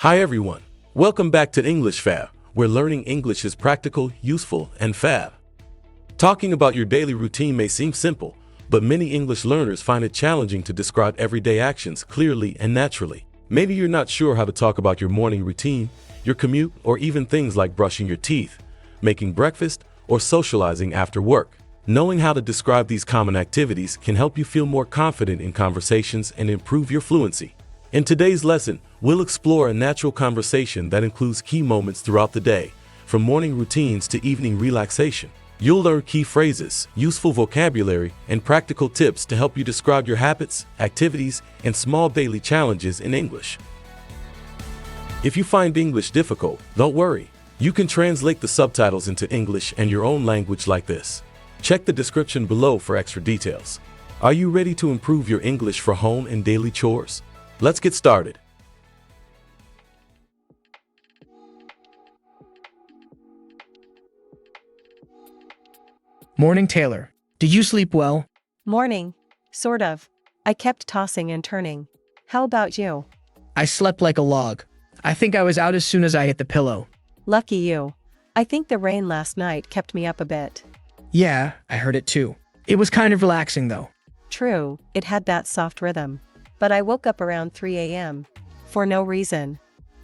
Hi everyone. Welcome back to English Fab, where learning English is practical, useful, and fab. Talking about your daily routine may seem simple, but many English learners find it challenging to describe everyday actions clearly and naturally. Maybe you're not sure how to talk about your morning routine, your commute, or even things like brushing your teeth, making breakfast, or socializing after work. Knowing how to describe these common activities can help you feel more confident in conversations and improve your fluency. In today's lesson, we'll explore a natural conversation that includes key moments throughout the day, from morning routines to evening relaxation. You'll learn key phrases, useful vocabulary, and practical tips to help you describe your habits, activities, and small daily challenges in English. If you find English difficult, don't worry. You can translate the subtitles into English and your own language like this. Check the description below for extra details. Are you ready to improve your English for home and daily chores? Let's get started. Morning, Taylor. Did you sleep well? Morning. Sort of. I kept tossing and turning. How about you? I slept like a log. I think I was out as soon as I hit the pillow. Lucky you. I think the rain last night kept me up a bit. Yeah, I heard it too. It was kind of relaxing though. True, it had that soft rhythm. But I woke up around 3 a.m. For no reason.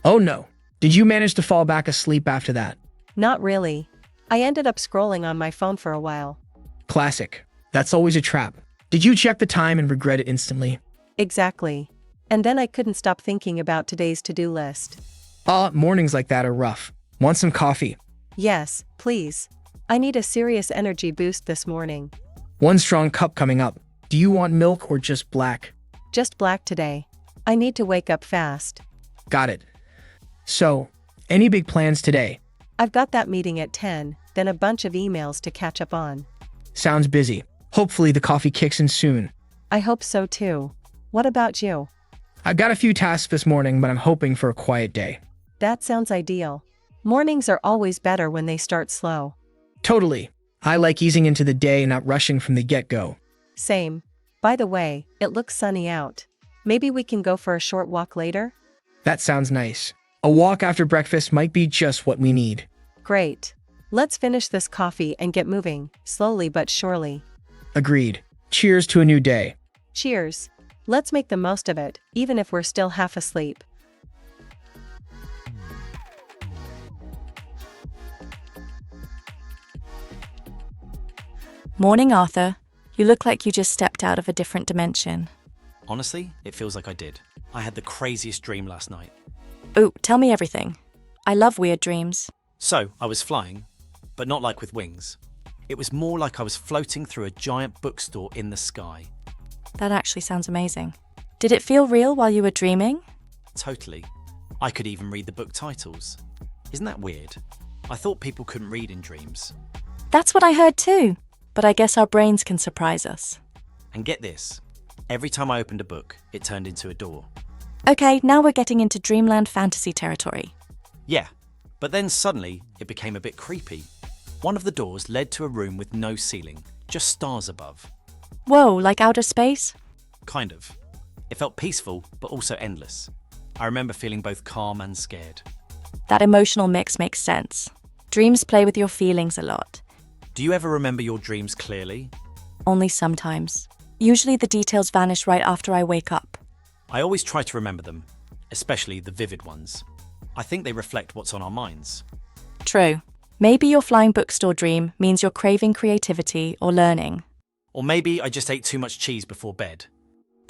Oh no. Did you manage to fall back asleep after that? Not really. I ended up scrolling on my phone for a while. Classic. That's always a trap. Did you check the time and regret it instantly? Exactly. And then I couldn't stop thinking about today's to-do list. Mornings like that are rough. Want some coffee? Yes, please. I need a serious energy boost this morning. One strong cup coming up. Do you want milk or just black? Just black today. I need to wake up fast. Got it. So, any big plans today? I've got that meeting at 10, then a bunch of emails to catch up on. Sounds busy. Hopefully the coffee kicks in soon. I hope so too. What about you? I've got a few tasks this morning, but I'm hoping for a quiet day. That sounds ideal. Mornings are always better when they start slow. Totally. I like easing into the day and not rushing from the get-go. Same. By the way, it looks sunny out. Maybe we can go for a short walk later? That sounds nice. A walk after breakfast might be just what we need. Great. Let's finish this coffee and get moving, slowly but surely. Agreed. Cheers to a new day. Cheers. Let's make the most of it, even if we're still half asleep. Morning, Arthur. You look like you just stepped out of a different dimension. Honestly, it feels like I did. I had the craziest dream last night. Ooh, tell me everything. I love weird dreams. So, I was flying, but not like with wings. It was more like I was floating through a giant bookstore in the sky. That actually sounds amazing. Did it feel real while you were dreaming? Totally. I could even read the book titles. Isn't that weird? I thought people couldn't read in dreams. That's what I heard too. But I guess our brains can surprise us. And get this, every time I opened a book, it turned into a door. Okay, now we're getting into dreamland fantasy territory. Yeah, but then suddenly it became a bit creepy. One of the doors led to a room with no ceiling, just stars above. Whoa, like outer space? Kind of. It felt peaceful, but also endless. I remember feeling both calm and scared. That emotional mix makes sense. Dreams play with your feelings a lot. Do you ever remember your dreams clearly? Only sometimes. Usually the details vanish right after I wake up. I always try to remember them, especially the vivid ones. I think they reflect what's on our minds. True. Maybe your flying bookstore dream means you're craving creativity or learning. Or maybe I just ate too much cheese before bed.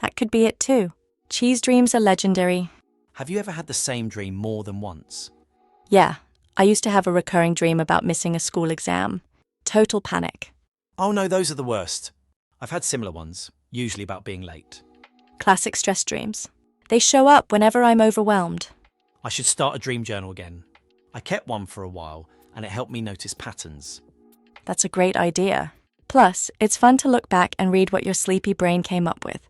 That could be it too. Cheese dreams are legendary. Have you ever had the same dream more than once? Yeah, I used to have a recurring dream about missing a school exam. Total panic. Oh no, those are the worst. I've had similar ones, usually about being late. Classic stress dreams. They show up whenever I'm overwhelmed. I should start a dream journal again. I kept one for a while, and it helped me notice patterns. That's a great idea. Plus, it's fun to look back and read what your sleepy brain came up with.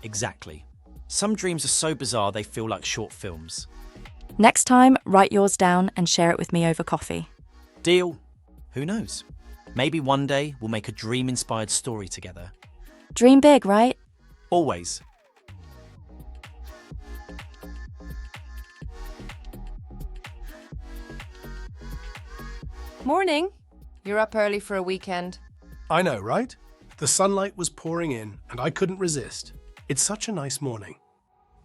Exactly. Some dreams are so bizarre they feel like short films. Next time, write yours down and share it with me over coffee. Deal? Who knows? Maybe one day we'll make a dream-inspired story together. Dream big, right? Always. Morning. You're up early for a weekend. I know, right? The sunlight was pouring in and I couldn't resist. It's such a nice morning.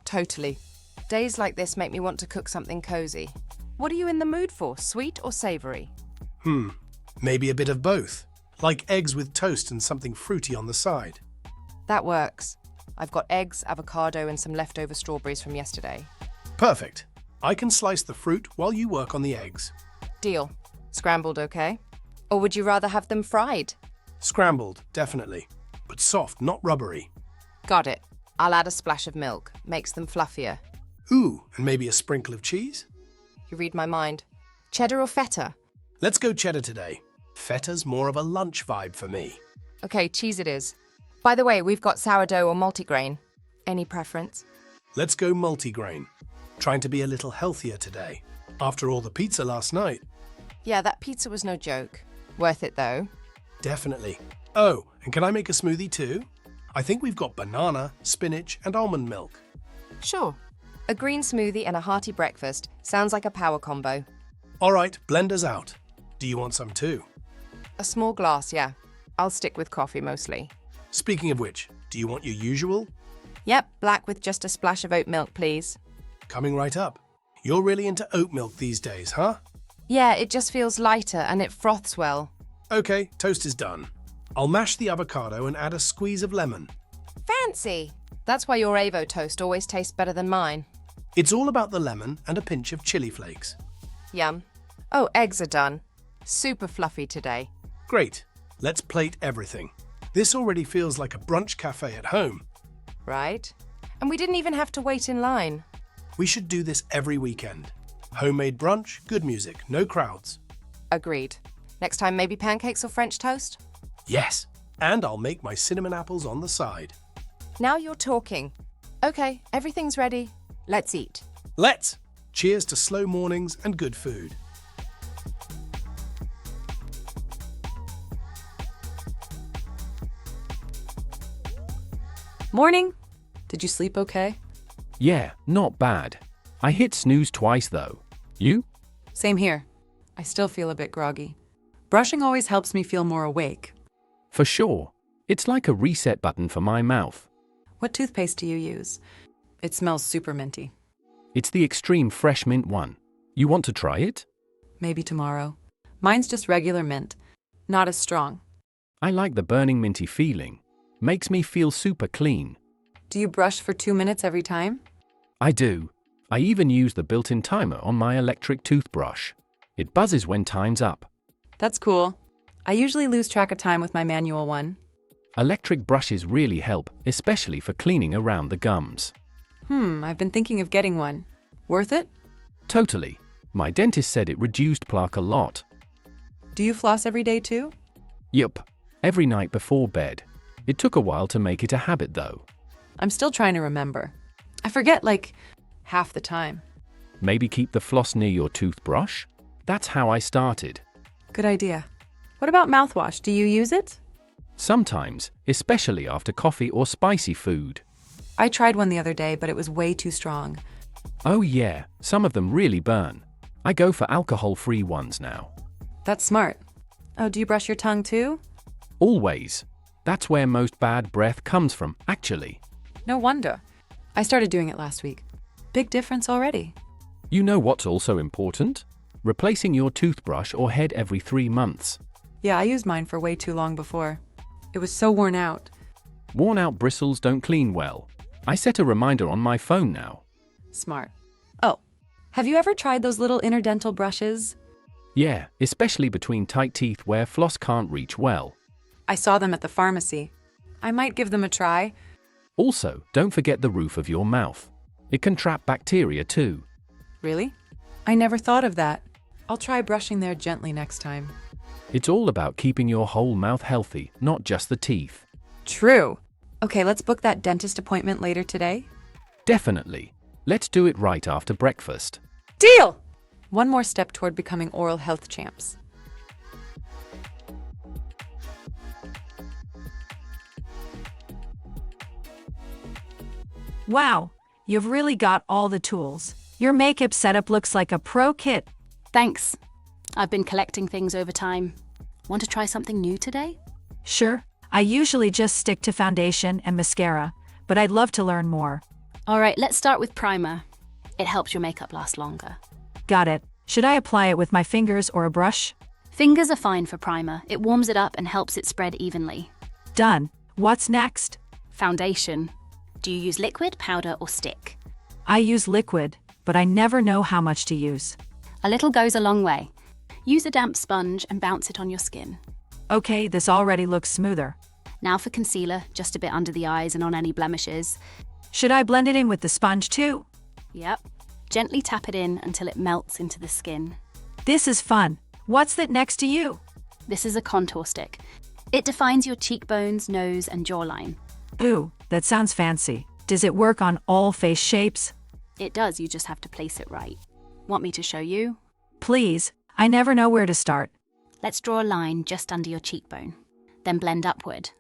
Totally. Days like this make me want to cook something cozy. What are you in the mood for, sweet or savory? Maybe a bit of both. Like eggs with toast and something fruity on the side. That works. I've got eggs, avocado, and some leftover strawberries from yesterday. Perfect. I can slice the fruit while you work on the eggs. Deal. Scrambled, okay? Or would you rather have them fried? Scrambled, definitely. But soft, not rubbery. Got it. I'll add a splash of milk. Makes them fluffier. Ooh, and maybe a sprinkle of cheese? You read my mind. Cheddar or feta? Let's go cheddar today. Feta's more of a lunch vibe for me. Okay, cheese it is. By the way, we've got sourdough or multigrain. Any preference? Let's go multigrain. Trying to be a little healthier today. After all the pizza last night. Yeah, that pizza was no joke. Worth it though. Definitely. Oh, and can I make a smoothie too? I think we've got banana, spinach, and almond milk. Sure. A green smoothie and a hearty breakfast sounds like a power combo. All right, blenders out. Do you want some too? A small glass, yeah. I'll stick with coffee mostly. Speaking of which, do you want your usual? Yep, black with just a splash of oat milk, please. Coming right up. You're really into oat milk these days, huh? Yeah, it just feels lighter and it froths well. Okay, toast is done. I'll mash the avocado and add a squeeze of lemon. Fancy! That's why your Avo toast always tastes better than mine. It's all about the lemon and a pinch of chili flakes. Yum. Oh, eggs are done. Super fluffy today. Great. Let's plate everything. This already feels like a brunch cafe at home. Right? And we didn't even have to wait in line. We should do this every weekend. Homemade brunch, good music, no crowds. Agreed. Next time maybe pancakes or French toast? Yes, and I'll make my cinnamon apples on the side. Now you're talking. Okay, everything's ready. Let's eat. Let's! Cheers to slow mornings and good food. Morning. Did you sleep okay? Yeah, not bad. I hit snooze twice though. You? Same here. I still feel a bit groggy. Brushing always helps me feel more awake. For sure. It's like a reset button for my mouth. What toothpaste do you use? It smells super minty. It's the extreme fresh mint one. You want to try it? Maybe tomorrow. Mine's just regular mint. Not as strong. I like the burning minty feeling. Makes me feel super clean. Do you brush for 2 minutes every time? I do. I even use the built-in timer on my electric toothbrush. It buzzes when time's up. That's cool. I usually lose track of time with my manual one. Electric brushes really help, especially for cleaning around the gums. I've been thinking of getting one. Worth it? Totally. My dentist said it reduced plaque a lot. Do you floss every day too? Yup. Every night before bed. It took a while to make it a habit though. I'm still trying to remember. I forget like half the time. Maybe keep the floss near your toothbrush? That's how I started. Good idea. What about mouthwash? Do you use it? Sometimes, especially after coffee or spicy food. I tried one the other day, but it was way too strong. Oh yeah, some of them really burn. I go for alcohol-free ones now. That's smart. Oh, do you brush your tongue too? Always. That's where most bad breath comes from, actually. No wonder. I started doing it last week. Big difference already. You know what's also important? Replacing your toothbrush or head every 3 months. Yeah, I used mine for way too long before. It was so worn out. Worn out bristles don't clean well. I set a reminder on my phone now. Smart. Oh, have you ever tried those little interdental brushes? Yeah, especially between tight teeth where floss can't reach well. I saw them at the pharmacy. I might give them a try. Also, don't forget the roof of your mouth. It can trap bacteria too. Really? I never thought of that. I'll try brushing there gently next time. It's all about keeping your whole mouth healthy, not just the teeth. True. Okay, let's book that dentist appointment later today. Definitely. Let's do it right after breakfast. Deal! One more step toward becoming oral health champs. Wow, you've really got all the tools. Your makeup setup looks like a pro kit. Thanks. I've been collecting things over time. Want to try something new today? Sure, I usually just stick to foundation and mascara, but I'd love to learn more. Alright, let's start with primer. It helps your makeup last longer. Got it. Should I apply it with my fingers or a brush? Fingers are fine for primer. It warms it up and helps it spread evenly. Done. What's next? Foundation. Do you use liquid, powder, or stick? I use liquid, but I never know how much to use. A little goes a long way. Use a damp sponge and bounce it on your skin. Okay, this already looks smoother. Now for concealer, just a bit under the eyes and on any blemishes. Should I blend it in with the sponge too? Yep. Gently tap it in until it melts into the skin. This is fun. What's that next to you? This is a contour stick. It defines your cheekbones, nose, and jawline. Ooh, that sounds fancy. Does it work on all face shapes? It does, you just have to place it right. Want me to show you? Please, I never know where to start. Let's draw a line just under your cheekbone. Then blend upward.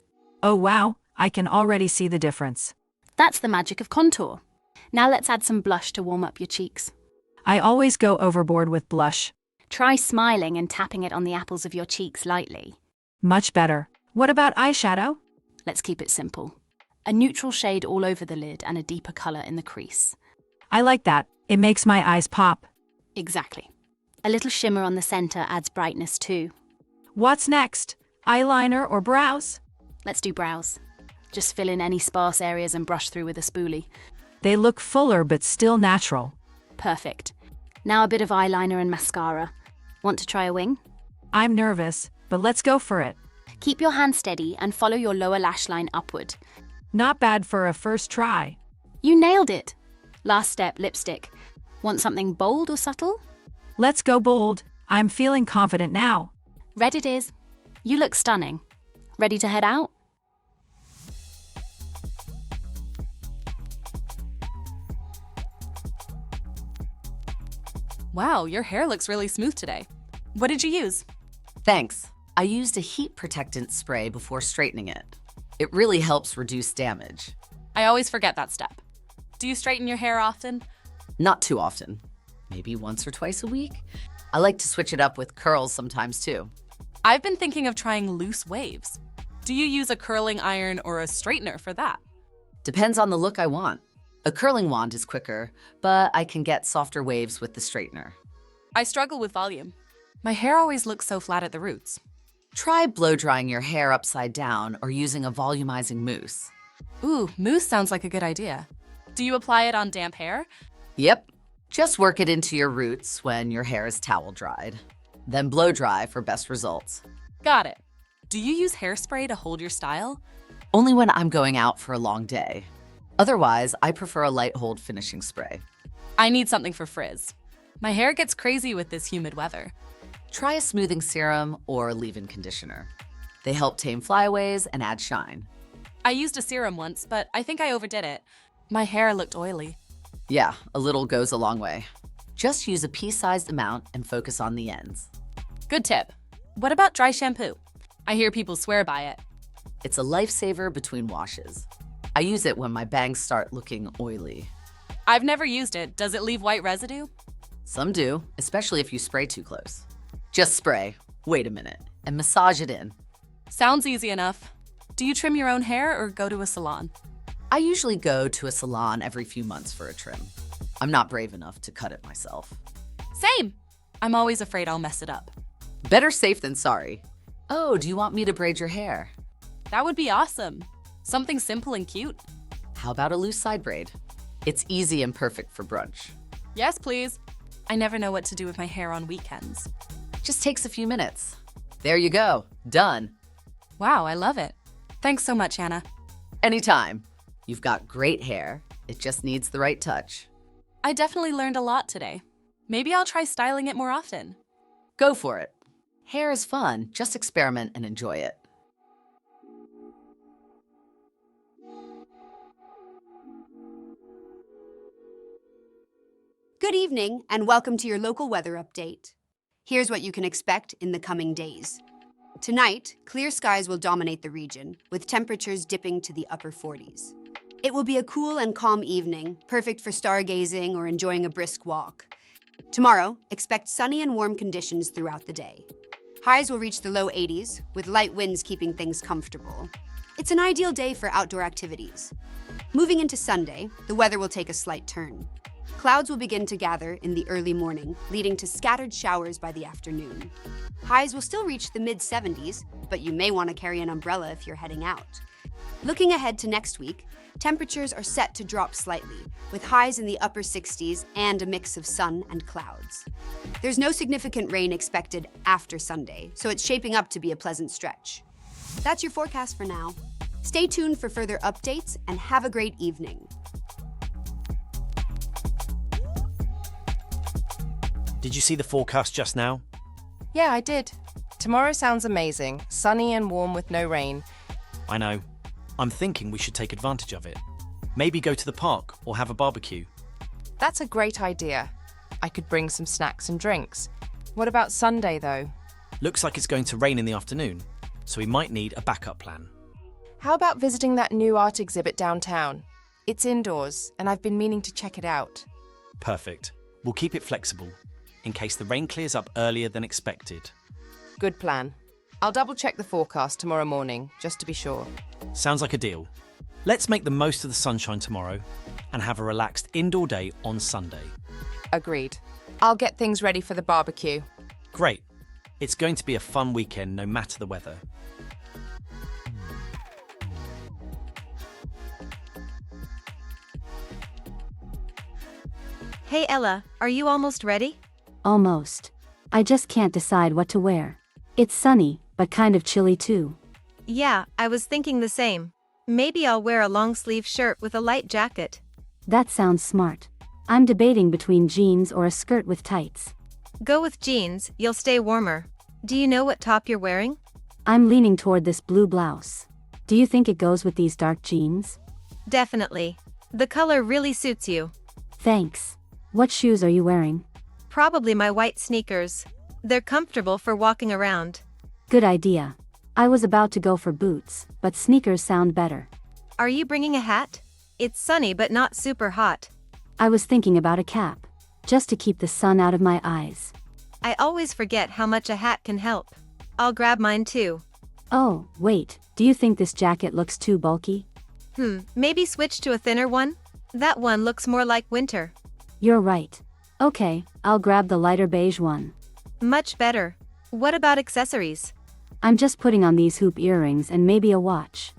Oh wow, I can already see the difference. That's the magic of contour. Now let's add some blush to warm up your cheeks. I always go overboard with blush. Try smiling and tapping it on the apples of your cheeks lightly. Much better. What about eyeshadow? Let's keep it simple. A neutral shade all over the lid and a deeper color in the crease. I like that. It makes my eyes pop. Exactly. A little shimmer on the center adds brightness too. What's next? Eyeliner or brows? Let's do brows. Just fill in any sparse areas and brush through with a spoolie. They look fuller but still natural. Perfect. Now a bit of eyeliner and mascara. Want to try a wing? I'm nervous, but let's go for it. Keep your hand steady and follow your lower lash line upward. Not bad for a first try. You nailed it. Last step, lipstick. Want something bold or subtle? Let's go bold. I'm feeling confident now. Red it is. You look stunning. Ready to head out? Wow, your hair looks really smooth today. What did you use? Thanks. I used a heat protectant spray before straightening it. It really helps reduce damage. I always forget that step. Do you straighten your hair often? Not too often. Maybe once or twice a week. I like to switch it up with curls sometimes too. I've been thinking of trying loose waves. Do you use a curling iron or a straightener for that? Depends on the look I want. A curling wand is quicker, but I can get softer waves with the straightener. I struggle with volume. My hair always looks so flat at the roots. Try blow drying your hair upside down or using a volumizing mousse. Ooh, mousse sounds like a good idea. Do you apply it on damp hair? Yep. Just work it into your roots when your hair is towel dried. Then blow dry for best results. Got it. Do you use hairspray to hold your style? Only when I'm going out for a long day. Otherwise, I prefer a light hold finishing spray. I need something for frizz. My hair gets crazy with this humid weather. Try a smoothing serum or leave-in conditioner. They help tame flyaways and add shine. I used a serum once, but I think I overdid it. My hair looked oily. Yeah, a little goes a long way. Just use a pea-sized amount and focus on the ends. Good tip. What about dry shampoo? I hear people swear by it. It's a lifesaver between washes. I use it when my bangs start looking oily. I've never used it. Does it leave white residue? Some do, especially if you spray too close. Just spray, wait a minute, and massage it in. Sounds easy enough. Do you trim your own hair or go to a salon? I usually go to a salon every few months for a trim. I'm not brave enough to cut it myself. Same. I'm always afraid I'll mess it up. Better safe than sorry. Oh, do you want me to braid your hair? That would be awesome. Something simple and cute. How about a loose side braid? It's easy and perfect for brunch. Yes, please. I never know what to do with my hair on weekends. Just takes a few minutes. There you go, done. Wow, I love it. Thanks so much, Anna. Anytime. You've got great hair. It just needs the right touch. I definitely learned a lot today. Maybe I'll try styling it more often. Go for it. Hair is fun. Just experiment and enjoy it. Good evening, and welcome to your local weather update. Here's what you can expect in the coming days. Tonight, clear skies will dominate the region, with temperatures dipping to the upper 40s. It will be a cool and calm evening, perfect for stargazing or enjoying a brisk walk. Tomorrow, expect sunny and warm conditions throughout the day. Highs will reach the low 80s, with light winds keeping things comfortable. It's an ideal day for outdoor activities. Moving into Sunday, the weather will take a slight turn. Clouds will begin to gather in the early morning, leading to scattered showers by the afternoon. Highs will still reach the mid-70s, but you may want to carry an umbrella if you're heading out. Looking ahead to next week, temperatures are set to drop slightly, with highs in the upper 60s and a mix of sun and clouds. There's no significant rain expected after Sunday, so it's shaping up to be a pleasant stretch. That's your forecast for now. Stay tuned for further updates and have a great evening. Did you see the forecast just now? Yeah, I did. Tomorrow sounds amazing. Sunny and warm with no rain. I know. I'm thinking we should take advantage of it. Maybe go to the park or have a barbecue. That's a great idea. I could bring some snacks and drinks. What about Sunday, though? Looks like it's going to rain in the afternoon, so we might need a backup plan. How about visiting that new art exhibit downtown? It's indoors, and I've been meaning to check it out. Perfect. We'll keep it flexible, in case the rain clears up earlier than expected. Good plan. I'll double-check the forecast tomorrow morning, just to be sure. Sounds like a deal. Let's make the most of the sunshine tomorrow and have a relaxed indoor day on Sunday. Agreed. I'll get things ready for the barbecue. Great. It's going to be a fun weekend no matter the weather. Hey Ella, are you almost ready? Almost. I just can't decide what to wear. It's sunny, but kind of chilly too. Yeah, I was thinking the same. Maybe I'll wear a long-sleeve shirt with a light jacket. That sounds smart. I'm debating between jeans or a skirt with tights. Go with jeans, you'll stay warmer. Do you know what top you're wearing? I'm leaning toward this blue blouse. Do you think it goes with these dark jeans? Definitely. The color really suits you. Thanks. What shoes are you wearing? Probably my white sneakers. They're comfortable for walking around. Good idea. I was about to go for boots, but sneakers sound better. Are you bringing a hat? It's sunny but not super hot. I was thinking about a cap, just to keep the sun out of my eyes. I always forget how much a hat can help. I'll grab mine too. Oh, wait, do you think this jacket looks too bulky? Maybe switch to a thinner one? That one looks more like winter. You're right. Okay, I'll grab the lighter beige one. Much better. What about accessories? I'm just putting on these hoop earrings and maybe a watch.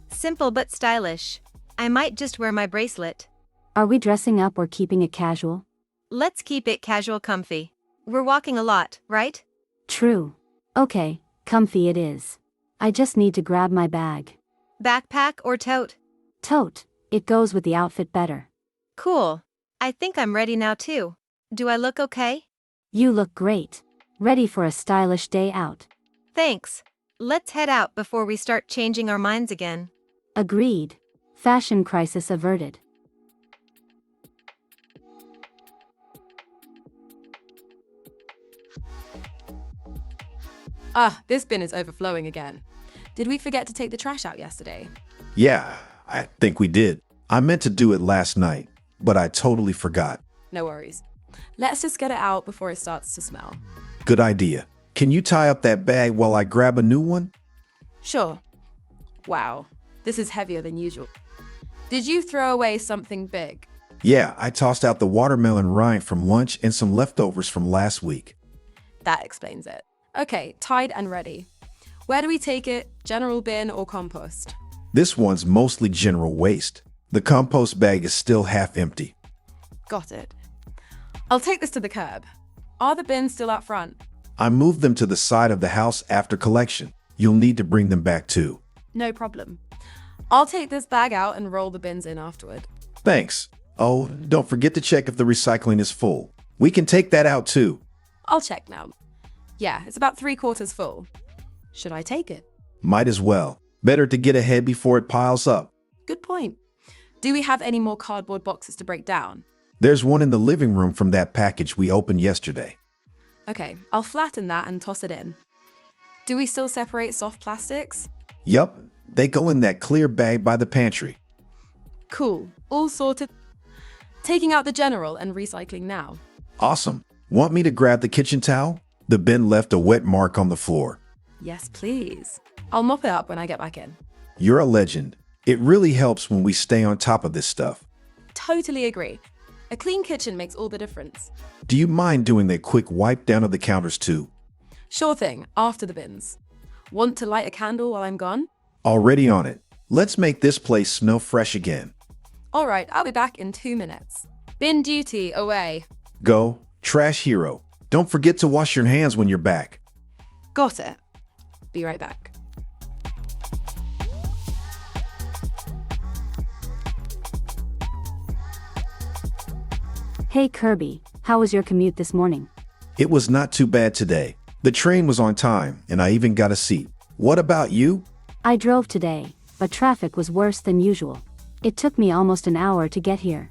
Simple but stylish. I might just wear my bracelet. Are we dressing up or keeping it casual? Let's keep it casual comfy. We're walking a lot, right? True. Okay, comfy it is. I just need to grab my bag. Backpack or tote? Tote. It goes with the outfit better. Cool. I think I'm ready now too. Do I look okay? You look great. Ready for a stylish day out. Thanks. Let's head out before we start changing our minds again. Agreed. Fashion crisis averted. This bin is overflowing again. Did we forget to take the trash out yesterday? Yeah, I think we did. I meant to do it last night, but I totally forgot. No worries. Let's just get it out before it starts to smell. Good idea. Can you tie up that bag while I grab a new one? Sure. Wow, this is heavier than usual. Did you throw away something big? Yeah, I tossed out the watermelon rind from lunch and some leftovers from last week. That explains it. Okay, tied and ready. Where do we take it? General bin or compost? This one's mostly general waste. The compost bag is still half empty. Got it. I'll take this to the curb. Are the bins still out front? I moved them to the side of the house after collection. You'll need to bring them back too. No problem. I'll take this bag out and roll the bins in afterward. Thanks. Oh, don't forget to check if the recycling is full. We can take that out too. I'll check now. Yeah, it's about 3/4 full. Should I take it? Might as well. Better to get ahead before it piles up. Good point. Do we have any more cardboard boxes to break down? There's one in the living room from that package we opened yesterday. Okay, I'll flatten that and toss it in. Do we still separate soft plastics? Yup, they go in that clear bag by the pantry. Cool, all sorted. Taking out the general and recycling now. Awesome. Want me to grab the kitchen towel? The bin left a wet mark on the floor. Yes, please. I'll mop it up when I get back in. You're a legend. It really helps when we stay on top of this stuff. Totally agree. A clean kitchen makes all the difference. Do you mind doing a quick wipe down of the counters too? Sure thing, after the bins. Want to light a candle while I'm gone? Already on it. Let's make this place smell fresh again. All right, I'll be back in 2 minutes. Bin duty away. Go, trash hero. Don't forget to wash your hands when you're back. Got it. Be right back. Hey Kirby, how was your commute this morning? It was not too bad today. The train was on time, and I even got a seat. What about you? I drove today, but traffic was worse than usual. It took me almost an hour to get here.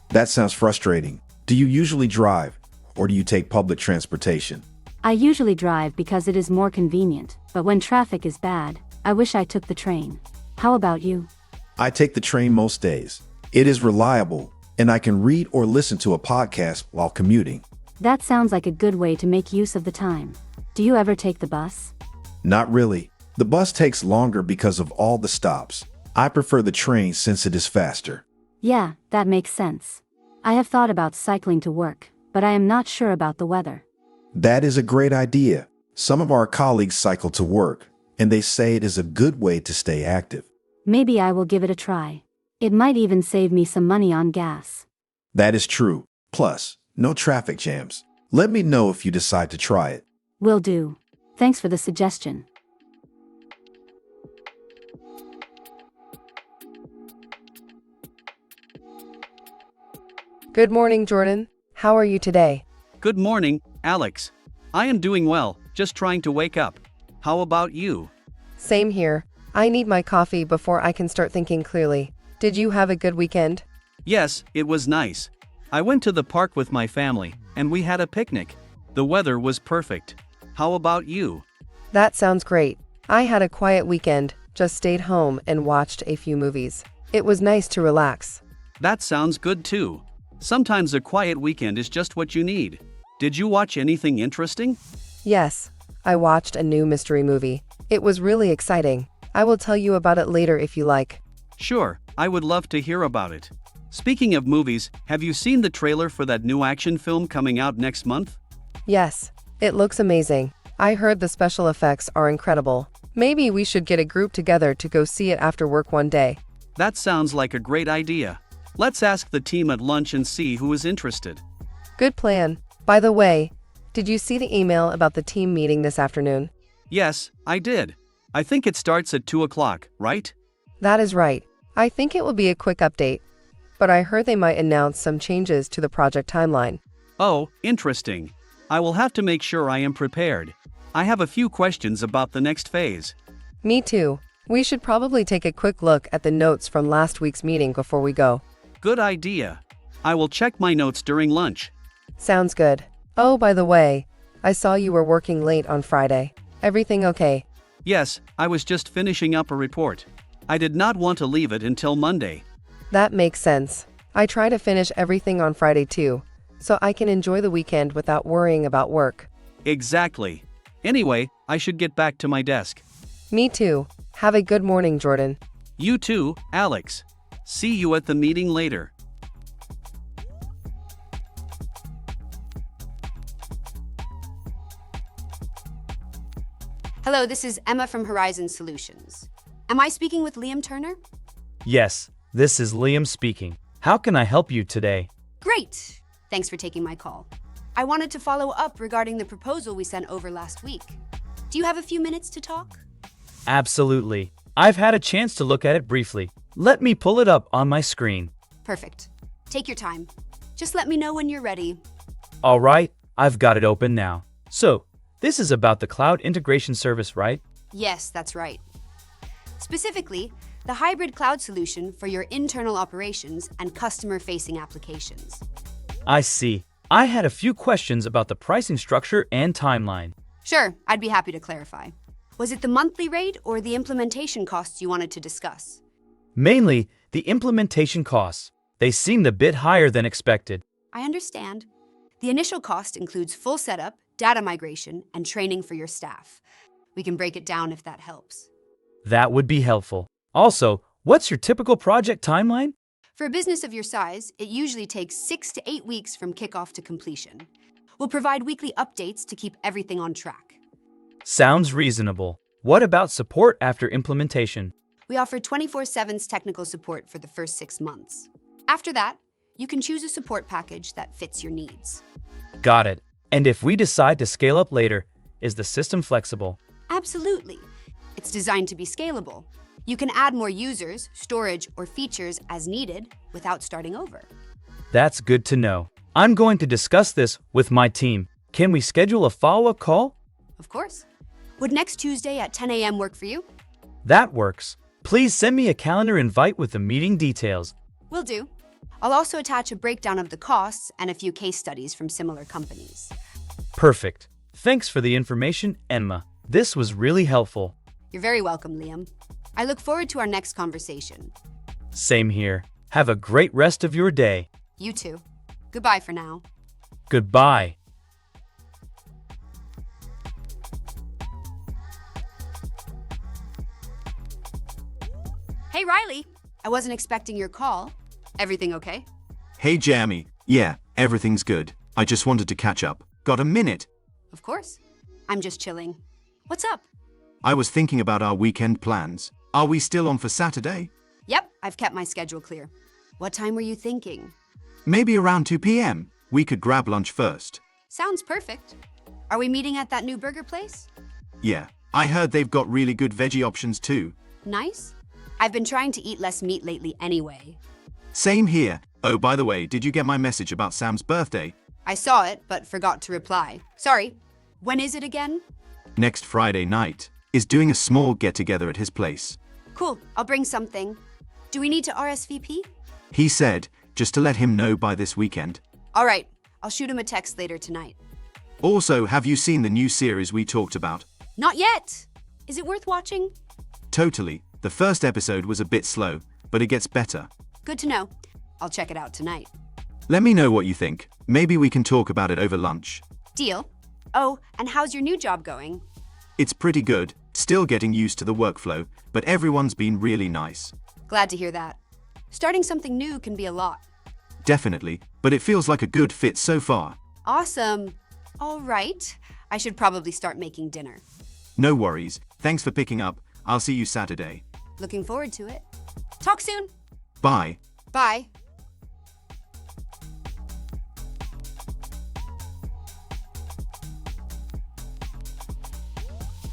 That sounds frustrating. Do you usually drive, or do you take public transportation? I usually drive because it is more convenient, but when traffic is bad, I wish I took the train. How about you? I take the train most days. It is reliable, and I can read or listen to a podcast while commuting. That sounds like a good way to make use of the time. Do you ever take the bus? Not really. The bus takes longer because of all the stops. I prefer the train since it is faster. Yeah, that makes sense. I have thought about cycling to work, but I am not sure about the weather. That is a great idea. Some of our colleagues cycle to work, and they say it is a good way to stay active. Maybe I will give it a try. It might even save me some money on gas. That is true. Plus, no traffic jams. Let me know if you decide to try it. Will do. Thanks for the suggestion. Good morning, Jordan. How are you today? Good morning, Alex. I am doing well, just trying to wake up. How about you? Same here. I need my coffee before I can start thinking clearly. Did you have a good weekend? Yes, it was nice. I went to the park with my family, and we had a picnic. The weather was perfect. How about you? That sounds great. I had a quiet weekend, just stayed home and watched a few movies. It was nice to relax. That sounds good too. Sometimes a quiet weekend is just what you need. Did you watch anything interesting? Yes, I watched a new mystery movie. It was really exciting. I will tell you about it later if you like. Sure, I would love to hear about it. Speaking of movies, have you seen the trailer for that new action film coming out next month? Yes, it looks amazing. I heard the special effects are incredible. Maybe we should get a group together to go see it after work one day. That sounds like a great idea. Let's ask the team at lunch and see who is interested. Good plan. By the way, did you see the email about the team meeting this afternoon? Yes, I did. I think it starts at 2 o'clock, right? That is right. I think it will be a quick update, but I heard they might announce some changes to the project timeline. Oh, interesting. I will have to make sure I am prepared. I have a few questions about the next phase. Me too. We should probably take a quick look at the notes from last week's meeting before we go. Good idea. I will check my notes during lunch. Sounds good. Oh, by the way, I saw you were working late on Friday. Everything okay? Yes, I was just finishing up a report. I did not want to leave it until Monday. That makes sense. I try to finish everything on Friday too, so I can enjoy the weekend without worrying about work. Exactly. Anyway, I should get back to my desk. Me too. Have a good morning, Jordan. You too, Alex. See you at the meeting later. Hello, this is Emma from Horizon Solutions. Am I speaking with Liam Turner? Yes, this is Liam speaking. How can I help you today? Great! Thanks for taking my call. I wanted to follow up regarding the proposal we sent over last week. Do you have a few minutes to talk? Absolutely. I've had a chance to look at it briefly. Let me pull it up on my screen. Perfect. Take your time. Just let me know when you're ready. All right, I've got it open now. So, this is about the cloud integration service, right? Yes, that's right. Specifically, the hybrid cloud solution for your internal operations and customer-facing applications. I see. I had a few questions about the pricing structure and timeline. Sure, I'd be happy to clarify. Was it the monthly rate or the implementation costs you wanted to discuss? Mainly, the implementation costs. They seemed a bit higher than expected. I understand. The initial cost includes full setup, data migration, and training for your staff. We can break it down if that helps. That would be helpful. Also, what's your typical project timeline? For a business of your size, it usually takes 6 to 8 weeks from kickoff to completion. We'll provide weekly updates to keep everything on track. Sounds reasonable. What about support after implementation? We offer 24/7 technical support for the first 6 months. After that, you can choose a support package that fits your needs. Got it. And if we decide to scale up later, is the system flexible? Absolutely. It's designed to be scalable. You can add more users, storage, or features as needed without starting over. That's good to know. I'm going to discuss this with my team. Can we schedule a follow-up call? Of course. Would next Tuesday at 10 a.m. work for you? That works. Please send me a calendar invite with the meeting details. Will do. I'll also attach a breakdown of the costs and a few case studies from similar companies. Perfect. Thanks for the information, Emma. This was really helpful. You're very welcome, Liam. I look forward to our next conversation. Same here. Have a great rest of your day. You too. Goodbye for now. Goodbye. Hey, Riley. I wasn't expecting your call. Everything okay? Hey, Jeremy. Yeah, everything's good. I just wanted to catch up. Got a minute? Of course. I'm just chilling. What's up? I was thinking about our weekend plans. Are we still on for Saturday? Yep, I've kept my schedule clear. What time were you thinking? Maybe around 2 p.m. We could grab lunch first. Sounds perfect. Are we meeting at that new burger place? Yeah, I heard they've got really good veggie options too. Nice. I've been trying to eat less meat lately anyway. Same here. Oh, by the way, did you get my message about Sam's birthday? I saw it, but forgot to reply. Sorry. When is it again? Next Friday night. Is doing a small get-together at his place. Cool, I'll bring something. Do we need to RSVP? He said, just to let him know by this weekend. All right, I'll shoot him a text later tonight. Also, have you seen the new series we talked about? Not yet. Is it worth watching? Totally. The first episode was a bit slow, but it gets better. Good to know. I'll check it out tonight. Let me know what you think. Maybe we can talk about it over lunch. Deal. Oh, and how's your new job going? It's pretty good. Still getting used to the workflow, but everyone's been really nice. Glad to hear that. Starting something new can be a lot. Definitely, but it feels like a good fit so far. Awesome. All right. I should probably start making dinner. No worries. Thanks for picking up. I'll see you Saturday. Looking forward to it. Talk soon. Bye. Bye.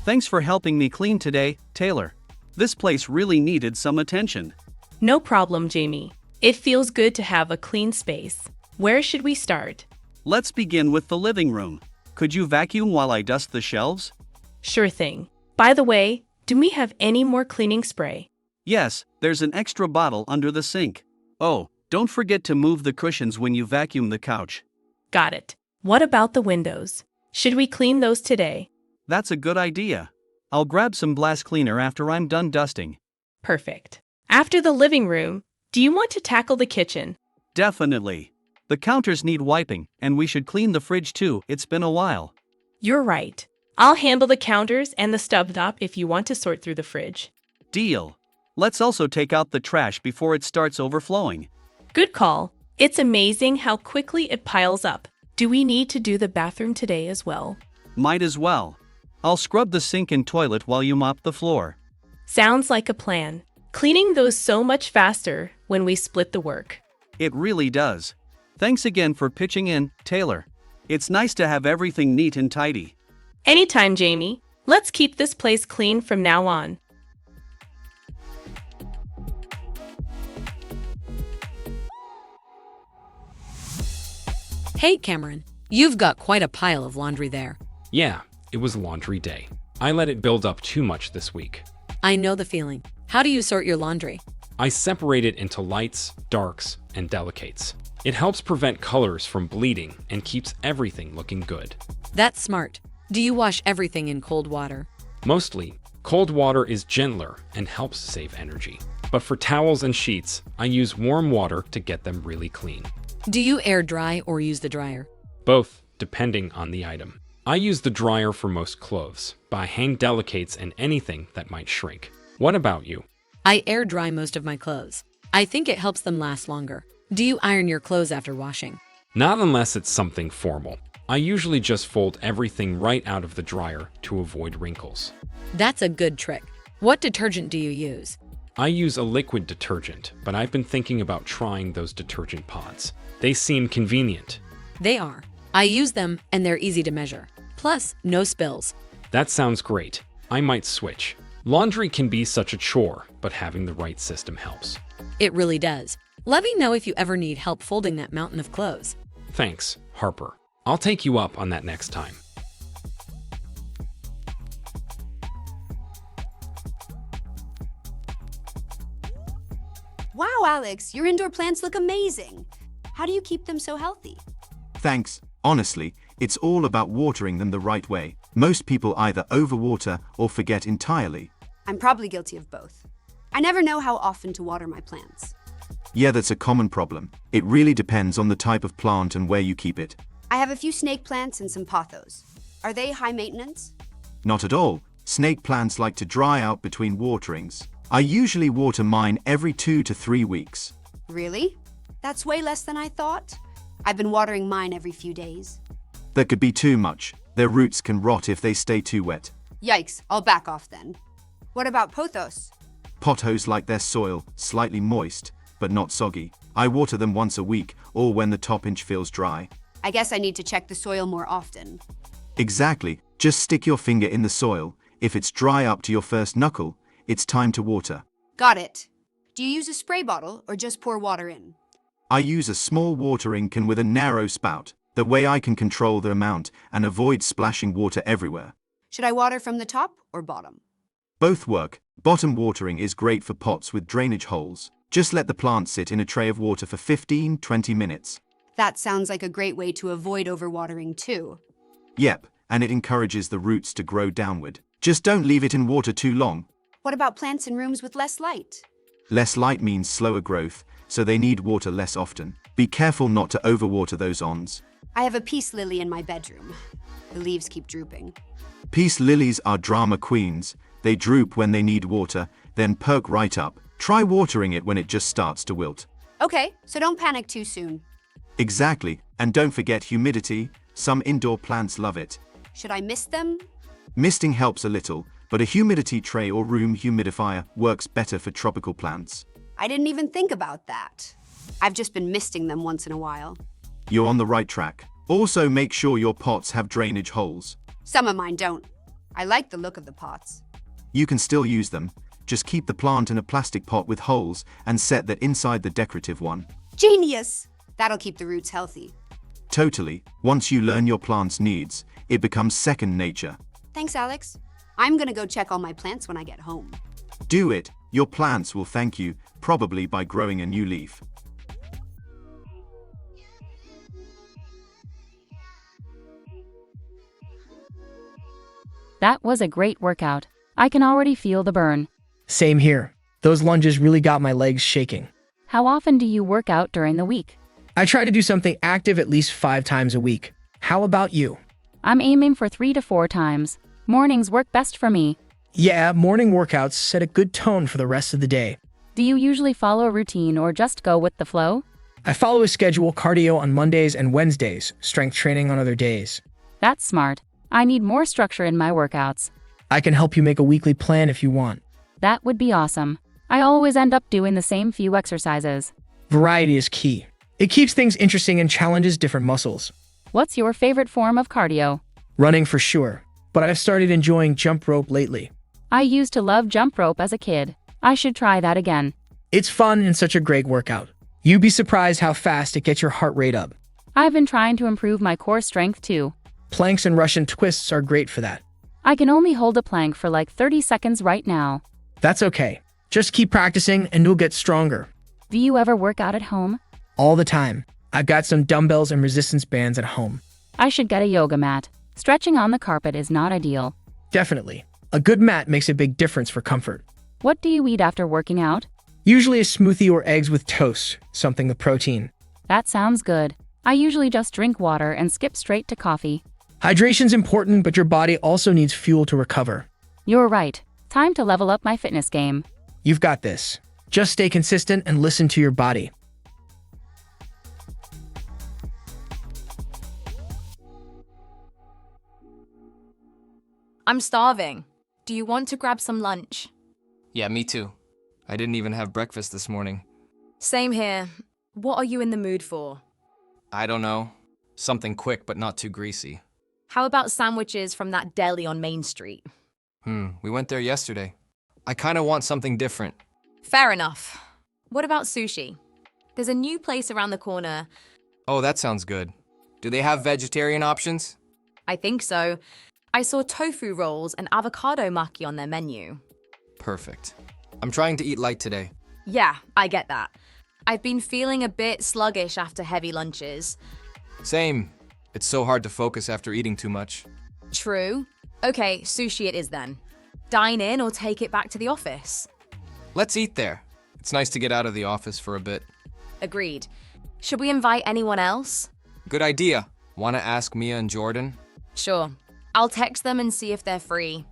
Thanks for helping me clean today, Taylor. This place really needed some attention. No problem, Jamie. It feels good to have a clean space. Where should we start? Let's begin with the living room. Could you vacuum while I dust the shelves? Sure thing. By the way, do we have any more cleaning spray? Yes, there's an extra bottle under the sink. Oh, don't forget to move the cushions when you vacuum the couch. Got it. What about the windows? Should we clean those today? That's a good idea. I'll grab some blast cleaner after I'm done dusting. Perfect. After the living room, do you want to tackle the kitchen? Definitely. The counters need wiping, and we should clean the fridge too. It's been a while. You're right. I'll handle the counters and the stovetop if you want to sort through the fridge. Deal. Let's also take out the trash before it starts overflowing. Good call. It's amazing how quickly it piles up. Do we need to do the bathroom today as well? Might as well. I'll scrub the sink and toilet while you mop the floor. Sounds like a plan. Cleaning those so much faster when we split the work. It really does. Thanks again for pitching in, Taylor. It's nice to have everything neat and tidy. Anytime, Jamie. Let's keep this place clean from now on. Hey, Cameron. You've got quite a pile of laundry there. Yeah, it was laundry day. I let it build up too much this week. I know the feeling. How do you sort your laundry? I separate it into lights, darks, and delicates. It helps prevent colors from bleeding and keeps everything looking good. That's smart. Do you wash everything in cold water? Mostly, cold water is gentler and helps save energy. But for towels and sheets, I use warm water to get them really clean. Do you air dry or use the dryer? both depending on the item. I use the dryer for most clothes, but I hang delicates and anything that might shrink. What about you? I air dry most of my clothes. I think it helps them last longer. Do you iron your clothes after washing? Not unless it's something formal. I usually just fold everything right out of the dryer to avoid wrinkles. That's a good trick. What detergent do you use? I use a liquid detergent, but I've been thinking about trying those detergent pods. They seem convenient. They are. I use them and they're easy to measure. Plus, no spills. That sounds great. I might switch. Laundry can be such a chore, but having the right system helps. It really does. Let me know if you ever need help folding that mountain of clothes. Thanks, Harper. I'll take you up on that next time. Wow, Alex, your indoor plants look amazing. How do you keep them so healthy? Thanks. Honestly, it's all about watering them the right way. Most people either overwater or forget entirely. I'm probably guilty of both. I never know how often to water my plants. Yeah, that's a common problem. It really depends on the type of plant and where you keep it. I have a few snake plants and some pothos. Are they high maintenance? Not at all. Snake plants like to dry out between waterings. I usually water mine every 2 to 3 weeks. Really? That's way less than I thought. I've been watering mine every few days. That could be too much. Their roots can rot if they stay too wet. Yikes, I'll back off then. What about pothos? Pothos like their soil, slightly moist, but not soggy. I water them once a week or when the top inch feels dry. I guess I need to check the soil more often. Exactly. Just stick your finger in the soil. If it's dry up to your first knuckle, it's time to water. Got it. Do you use a spray bottle or just pour water in? I use a small watering can with a narrow spout. That way I can control the amount and avoid splashing water everywhere. Should I water from the top or bottom? Both work. Bottom watering is great for pots with drainage holes. Just let the plant sit in a tray of water for 15-20 minutes. That sounds like a great way to avoid overwatering too. Yep, and it encourages the roots to grow downward. Just don't leave it in water too long. What about plants in rooms with less light? Less light means slower growth, so they need water less often. Be careful not to overwater those ons. I have a peace lily in my bedroom. The leaves keep drooping. Peace lilies are drama queens. They droop when they need water, then perk right up. Try watering it when it just starts to wilt. Okay, so don't panic too soon. Exactly, and don't forget humidity. Some indoor plants love it. Should I mist them? Misting helps a little, but a humidity tray or room humidifier works better for tropical plants. I didn't even think about that. I've just been misting them once in a while. You're on the right track. Also, make sure your pots have drainage holes. Some of mine don't. I like the look of the pots. You can still use them. Just keep the plant in a plastic pot with holes and set that inside the decorative one. Genius! That'll keep the roots healthy. Totally. Once you learn your plant's needs, it becomes second nature. Thanks, Alex. I'm gonna go check all my plants when I get home. Do it. Your plants will thank you, probably by growing a new leaf. That was a great workout. I can already feel the burn. Same here. Those lunges really got my legs shaking. How often do you work out during the week? I try to do something active at least 5 times a week. How about you? I'm aiming for 3 to 4 times. Mornings work best for me. Yeah, morning workouts set a good tone for the rest of the day. Do you usually follow a routine or just go with the flow? I follow a schedule: cardio on Mondays and Wednesdays, strength training on other days. That's smart. I need more structure in my workouts. I can help you make a weekly plan if you want. That would be awesome. I always end up doing the same few exercises. Variety is key. It keeps things interesting and challenges different muscles. What's your favorite form of cardio? Running for sure, but I've started enjoying jump rope lately. I used to love jump rope as a kid. I should try that again. It's fun and such a great workout. You'd be surprised how fast it gets your heart rate up. I've been trying to improve my core strength too. Planks and Russian twists are great for that. I can only hold a plank for like 30 seconds right now. That's okay. Just keep practicing and you'll get stronger. Do you ever work out at home? All the time. I've got some dumbbells and resistance bands at home. I should get a yoga mat. Stretching on the carpet is not ideal. Definitely. A good mat makes a big difference for comfort. What do you eat after working out? Usually a smoothie or eggs with toast, something with protein. That sounds good. I usually just drink water and skip straight to coffee. Hydration's important, but your body also needs fuel to recover. You're right. Time to level up my fitness game. You've got this. Just stay consistent and listen to your body. I'm starving. Do you want to grab some lunch? Yeah, me too. I didn't even have breakfast this morning. Same here. What are you in the mood for? I don't know. Something quick but not too greasy. How about sandwiches from that deli on Main Street? We went there yesterday. I kinda want something different. Fair enough. What about sushi? There's a new place around the corner. Oh, that sounds good. Do they have vegetarian options? I think so. I saw tofu rolls and avocado maki on their menu. Perfect. I'm trying to eat light today. Yeah, I get that. I've been feeling a bit sluggish after heavy lunches. Same. It's so hard to focus after eating too much. True. Okay, sushi it is then. Dine in or take it back to the office. Let's eat there. It's nice to get out of the office for a bit. Agreed. Should we invite anyone else? Good idea. Wanna ask Mia and Jordan? Sure. I'll text them and see if they're free.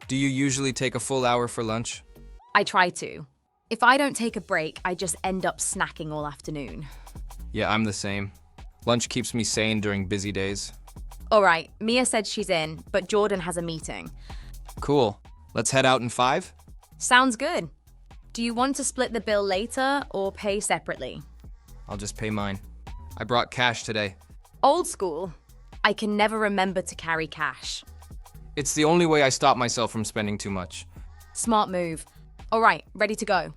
Do you usually take a full hour for lunch? I try to. If I don't take a break, I just end up snacking all afternoon. Yeah, I'm the same. Lunch keeps me sane during busy days. All right, Mia said she's in, but Jordan has a meeting. Cool. Let's head out in 5? Sounds good. Do you want to split the bill later or pay separately? I'll just pay mine. I brought cash today. Old school. I can never remember to carry cash. It's the only way I stop myself from spending too much. Smart move. All right, ready to go.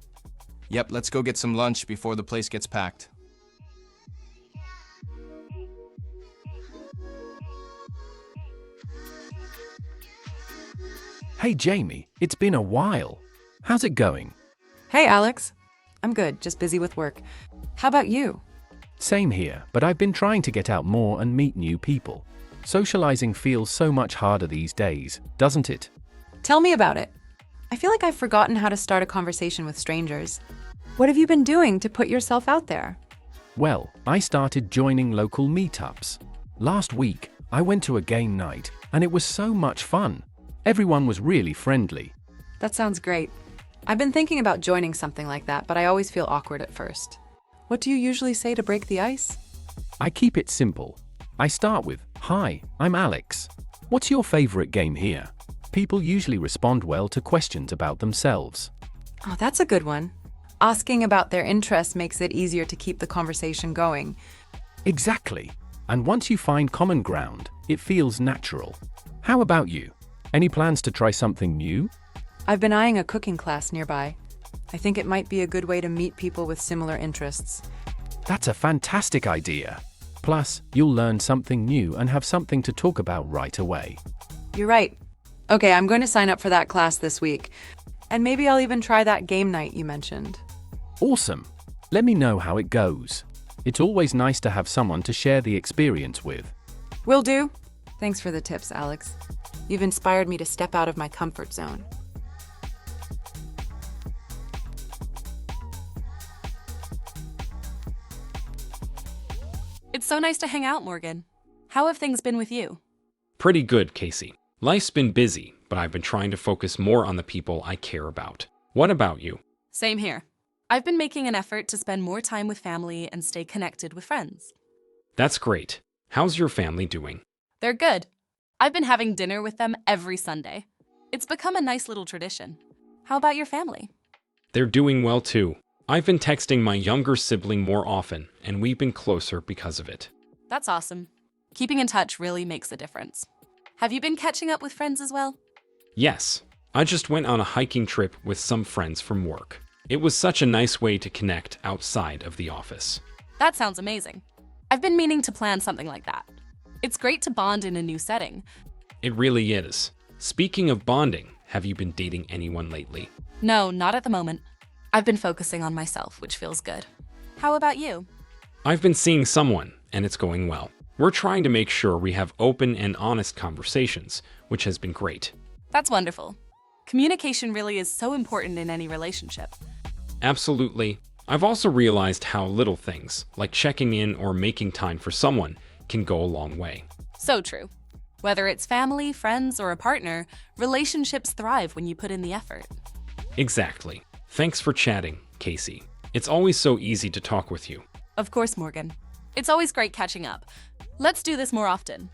Yep, let's go get some lunch before the place gets packed. Hey Jamie, it's been a while. How's it going? Hey Alex. I'm good, just busy with work. How about you? Same here, but I've been trying to get out more and meet new people. Socializing feels so much harder these days, doesn't it? Tell me about it. I feel like I've forgotten how to start a conversation with strangers. What have you been doing to put yourself out there? Well, I started joining local meetups. Last week, I went to a game night, and it was so much fun. Everyone was really friendly. That sounds great. I've been thinking about joining something like that, but I always feel awkward at first. What do you usually say to break the ice? I keep it simple. I start with, "Hi, I'm Alex. What's your favorite game here?" People usually respond well to questions about themselves. Oh, that's a good one. Asking about their interests makes it easier to keep the conversation going. Exactly. And once you find common ground, it feels natural. How about you? Any plans to try something new? I've been eyeing a cooking class nearby. I think it might be a good way to meet people with similar interests. That's a fantastic idea. Plus, you'll learn something new and have something to talk about right away. You're right. Okay, I'm going to sign up for that class this week. And maybe I'll even try that game night you mentioned. Awesome. Let me know how it goes. It's always nice to have someone to share the experience with. Will do. Thanks for the tips, Alex. You've inspired me to step out of my comfort zone. It's so nice to hang out, Morgan. How have things been with you? Pretty good, Casey. Life's been busy, but I've been trying to focus more on the people I care about. What about you? Same here. I've been making an effort to spend more time with family and stay connected with friends. That's great. How's your family doing? They're good. I've been having dinner with them every Sunday. It's become a nice little tradition. How about your family? They're doing well too. I've been texting my younger sibling more often, and we've been closer because of it. That's awesome. Keeping in touch really makes a difference. Have you been catching up with friends as well? Yes. I just went on a hiking trip with some friends from work. It was such a nice way to connect outside of the office. That sounds amazing. I've been meaning to plan something like that. It's great to bond in a new setting. It really is. Speaking of bonding, have you been dating anyone lately? No, not at the moment. I've been focusing on myself, which feels good. How about you? I've been seeing someone, and it's going well. We're trying to make sure we have open and honest conversations, which has been great. That's wonderful. Communication really is so important in any relationship. Absolutely. I've also realized how little things, like checking in or making time for someone, can go a long way. So true. Whether it's family, friends, or a partner, relationships thrive when you put in the effort. Exactly. Thanks for chatting, Casey. It's always so easy to talk with you. Of course, Morgan. It's always great catching up. Let's do this more often.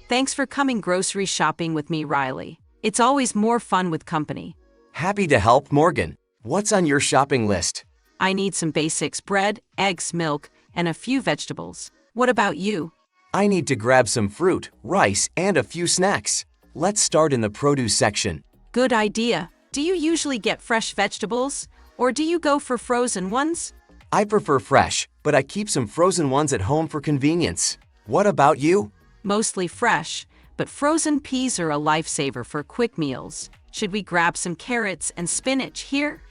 Thanks for coming grocery shopping with me, Riley. It's always more fun with company. Happy to help, Morgan. What's on your shopping list? I need some basics: bread, eggs, milk, and a few vegetables. What about you? I need to grab some fruit, rice, and a few snacks. Let's start in the produce section. Good idea. Do you usually get fresh vegetables, or do you go for frozen ones? I prefer fresh, but I keep some frozen ones at home for convenience. What about you? Mostly fresh, but frozen peas are a lifesaver for quick meals. Should we grab some carrots and spinach here?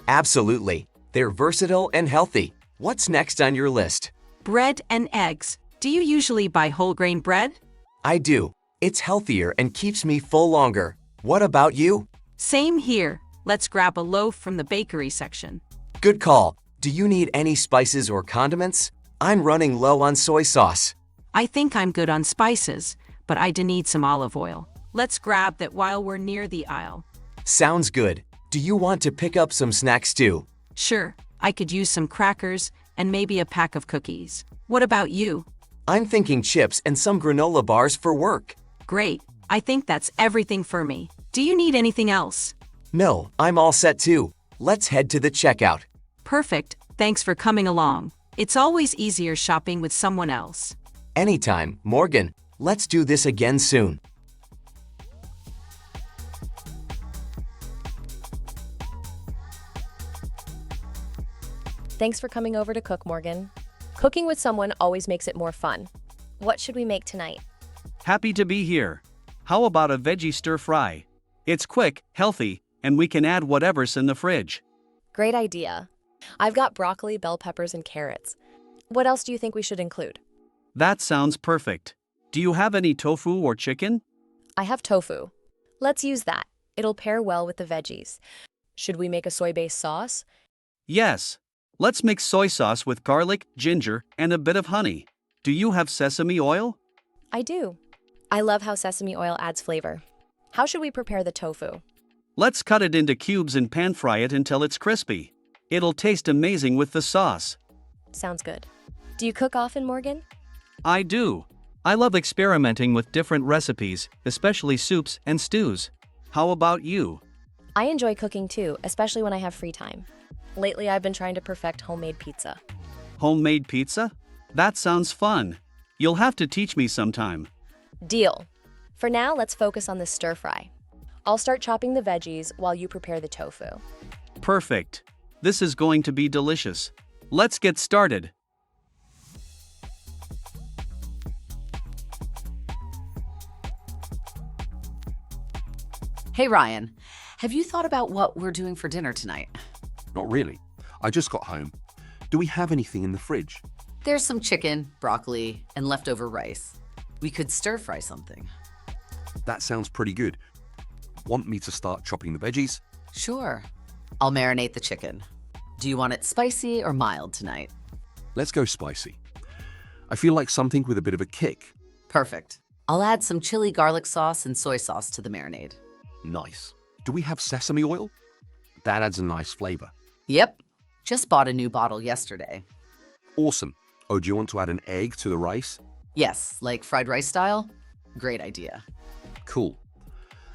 Absolutely. They're versatile and healthy. What's next on your list? Bread and eggs. Do you usually buy whole grain bread? I do. It's healthier and keeps me full longer. What about you? Same here. Let's grab a loaf from the bakery section. Good call. Do you need any spices or condiments? I'm running low on soy sauce. I think I'm good on spices, but I do need some olive oil. Let's grab that while we're near the aisle. Sounds good. Do you want to pick up some snacks too? Sure, I could use some crackers and maybe a pack of cookies. What about you? I'm thinking chips and some granola bars for work. Great. I think that's everything for me. Do you need anything else? No, I'm all set too. Let's head to the checkout. Perfect. Thanks for coming along. It's always easier shopping with someone else. Anytime, Morgan. Let's do this again soon. Thanks for coming over to cook, Morgan. Cooking with someone always makes it more fun. What should we make tonight? Happy to be here. How about a veggie stir fry? It's quick, healthy, and we can add whatever's in the fridge. Great idea. I've got broccoli, bell peppers, and carrots. What else do you think we should include? That sounds perfect. Do you have any tofu or chicken? I have tofu. Let's use that. It'll pair well with the veggies. Should we make a soy-based sauce? Yes. Let's mix soy sauce with garlic, ginger, and a bit of honey. Do you have sesame oil? I do. I love how sesame oil adds flavor. How should we prepare the tofu? Let's cut it into cubes and pan fry it until it's crispy. It'll taste amazing with the sauce. Sounds good. Do you cook often, Morgan? I do. I love experimenting with different recipes, especially soups and stews. How about you? I enjoy cooking too, especially when I have free time. Lately, I've been trying to perfect homemade pizza. Homemade pizza? That sounds fun. You'll have to teach me sometime. Deal. For now, let's focus on the stir fry. I'll start chopping the veggies while you prepare the tofu. Perfect. This is going to be delicious. Let's get started. Hey Ryan, have you thought about what we're doing for dinner tonight? Not really. I just got home. Do we have anything in the fridge? There's some chicken, broccoli, and leftover rice. We could stir fry something. That sounds pretty good. Want me to start chopping the veggies? Sure. I'll marinate the chicken. Do you want it spicy or mild tonight? Let's go spicy. I feel like something with a bit of a kick. Perfect. I'll add some chili garlic sauce and soy sauce to the marinade. Nice. Do we have sesame oil? That adds a nice flavor. Yep. Just bought a new bottle yesterday. Awesome. Oh, do you want to add an egg to the rice? Yes, like fried rice style? Great idea. Cool.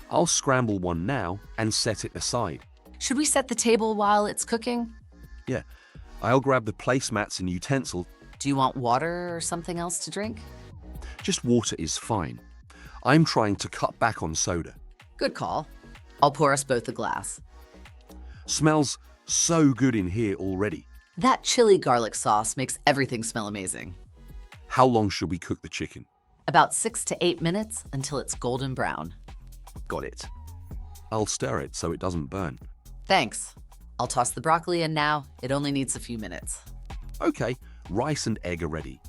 I'll scramble one now and set it aside. Should we set the table while it's cooking? Yeah. I'll grab the placemats and utensil. Do you want water or something else to drink? Just water is fine. I'm trying to cut back on soda. Good call. I'll pour us both a glass. Smells so good in here already. That chili garlic sauce makes everything smell amazing. How long should we cook the chicken? About 6 to 8 minutes until it's golden brown. Got it. I'll stir it so it doesn't burn. Thanks. I'll toss the broccoli in now. It only needs a few minutes. Okay, rice and egg are ready.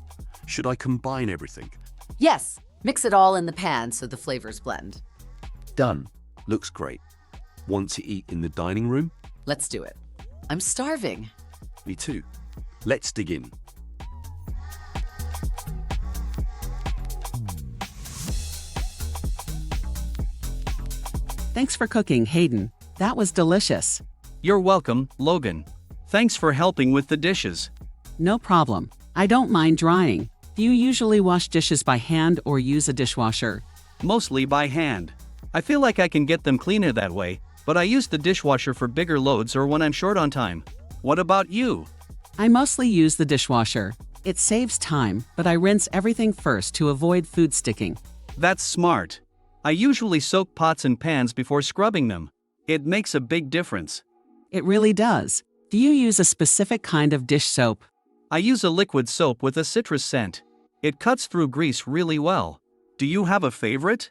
Should I combine everything? Yes, Mix it all in the pan so the flavors blend. Done. Looks great. Want to eat in the dining room? Let's do it. I'm starving. Me too. Let's dig in. Thanks for cooking, Hayden. That was delicious. You're welcome, Logan. Thanks for helping with the dishes. No problem. I don't mind drying. Do you usually wash dishes by hand or use a dishwasher? Mostly by hand. I feel like I can get them cleaner that way, but I use the dishwasher for bigger loads or when I'm short on time. What about you? I mostly use the dishwasher. It saves time, but I rinse everything first to avoid food sticking. That's smart. I usually soak pots and pans before scrubbing them. It makes a big difference. It really does. Do you use a specific kind of dish soap? I use a liquid soap with a citrus scent. It cuts through grease really well. Do you have a favorite?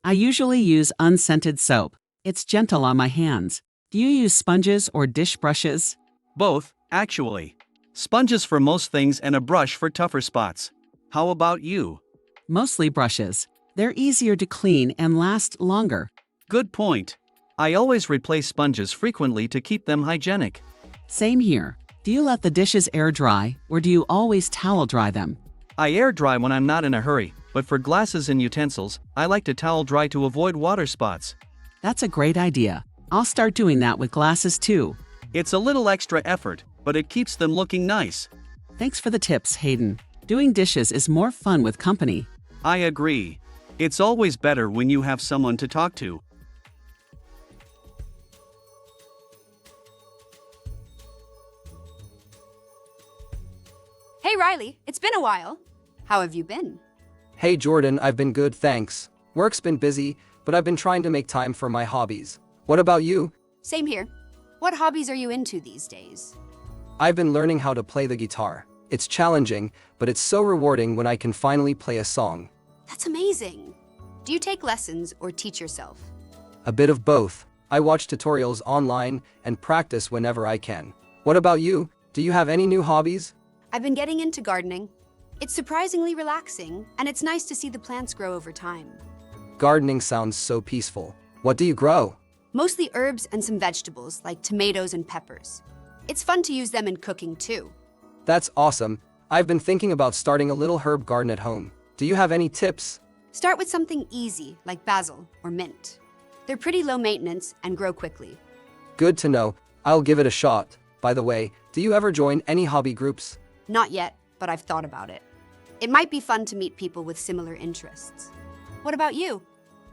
I usually use unscented soap. It's gentle on my hands. Do you use sponges or dish brushes? Both, actually. Sponges for most things and a brush for tougher spots. How about you? Mostly brushes. They're easier to clean and last longer. Good point. I always replace sponges frequently to keep them hygienic. Same here. Do you let the dishes air dry, or do you always towel dry them? I air dry when I'm not in a hurry, but for glasses and utensils, I like to towel dry to avoid water spots. That's a great idea. I'll start doing that with glasses too. It's a little extra effort, but it keeps them looking nice. Thanks for the tips, Hayden. Doing dishes is more fun with company. I agree. It's always better when you have someone to talk to. Hey Riley, it's been a while. How have you been? Hey Jordan, I've been good, thanks. Work's been busy, but I've been trying to make time for my hobbies. What about you? Same here. What hobbies are you into these days? I've been learning how to play the guitar. It's challenging, but it's so rewarding when I can finally play a song. That's amazing. Do you take lessons or teach yourself? A bit of both. I watch tutorials online and practice whenever I can. What about you? Do you have any new hobbies? I've been getting into gardening. It's surprisingly relaxing, and it's nice to see the plants grow over time. Gardening sounds so peaceful. What do you grow? Mostly herbs and some vegetables, like tomatoes and peppers. It's fun to use them in cooking too. That's awesome. I've been thinking about starting a little herb garden at home. Do you have any tips? Start with something easy, like basil or mint. They're pretty low maintenance and grow quickly. Good to know. I'll give it a shot. By the way, do you ever join any hobby groups? Not yet, but I've thought about it. It might be fun to meet people with similar interests. What about you?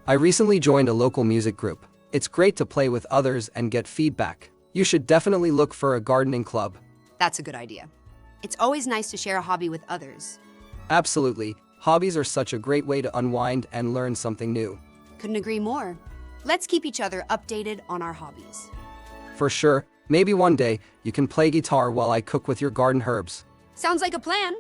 I recently joined a local music group. It's great to play with others and get feedback. You should definitely look for a gardening club. That's a good idea. It's always nice to share a hobby with others. Absolutely. Hobbies are such a great way to unwind and learn something new. Couldn't agree more. Let's keep each other updated on our hobbies. For sure. Maybe one day you can play guitar while I cook with your garden herbs. Sounds like a plan.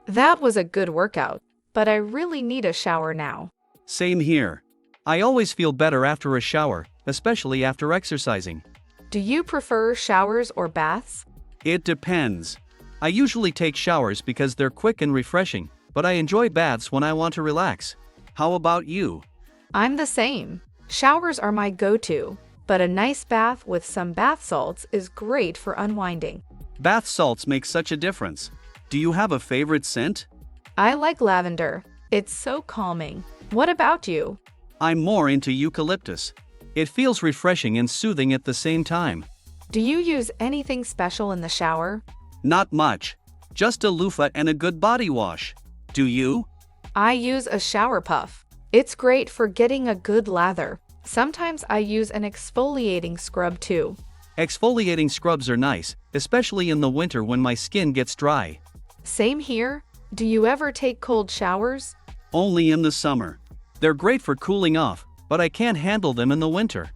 That was a good workout, but I really need a shower now. Same here. I always feel better after a shower, especially after exercising. Do you prefer showers or baths? It depends. I usually take showers because they're quick and refreshing, but I enjoy baths when I want to relax. How about you? I'm the same. Showers are my go-to, but a nice bath with some bath salts is great for unwinding. Bath salts make such a difference. Do you have a favorite scent? I like lavender. It's so calming. What about you? I'm more into eucalyptus. It feels refreshing and soothing at the same time. Do you use anything special in the shower? Not much. Just a loofah and a good body wash. Do you? I use a shower puff. It's great for getting a good lather. Sometimes I use an exfoliating scrub too. Exfoliating scrubs are nice, especially in the winter when my skin gets dry. Same here. Do you ever take cold showers? Only in the summer. They're great for cooling off, but I can't handle them in the winter.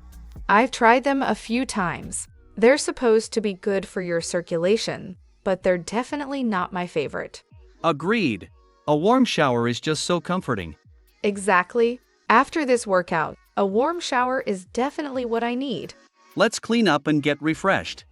I've tried them a few times. They're supposed to be good for your circulation, but they're definitely not my favorite. Agreed. A warm shower is just so comforting. Exactly. After this workout, a warm shower is definitely what I need. Let's clean up and get refreshed.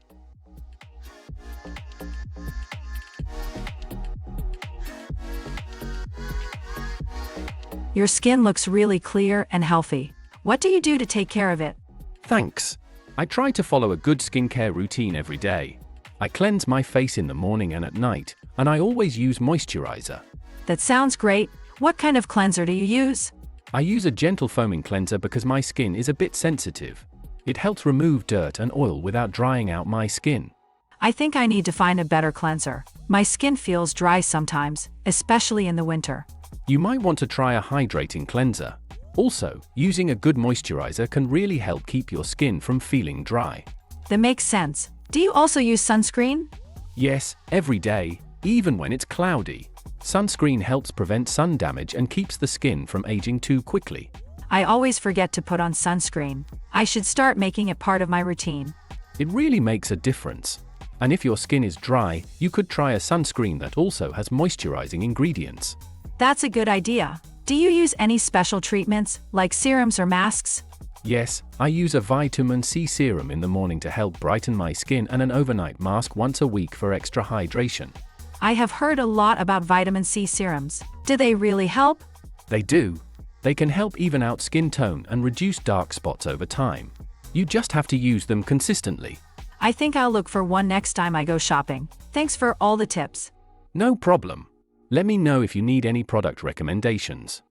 Your skin looks really clear and healthy. What do you do to take care of it? Thanks. I try to follow a good skincare routine every day. I cleanse my face in the morning and at night, and I always use moisturizer. That sounds great. What kind of cleanser do you use? I use a gentle foaming cleanser because my skin is a bit sensitive. It helps remove dirt and oil without drying out my skin. I think I need to find a better cleanser. My skin feels dry sometimes, especially in the winter. You might want to try a hydrating cleanser. Also, using a good moisturizer can really help keep your skin from feeling dry. That makes sense. Do you also use sunscreen? Yes, every day, even when it's cloudy. Sunscreen helps prevent sun damage and keeps the skin from aging too quickly. I always forget to put on sunscreen. I should start making it part of my routine. It really makes a difference. And if your skin is dry, you could try a sunscreen that also has moisturizing ingredients. That's a good idea. Do you use any special treatments, like serums or masks? Yes, I use a vitamin C serum in the morning to help brighten my skin and an overnight mask once a week for extra hydration. I have heard a lot about vitamin C serums. Do they really help? They do. They can help even out skin tone and reduce dark spots over time. You just have to use them consistently. I think I'll look for one next time I go shopping. Thanks for all the tips. No problem. Let me know if you need any product recommendations.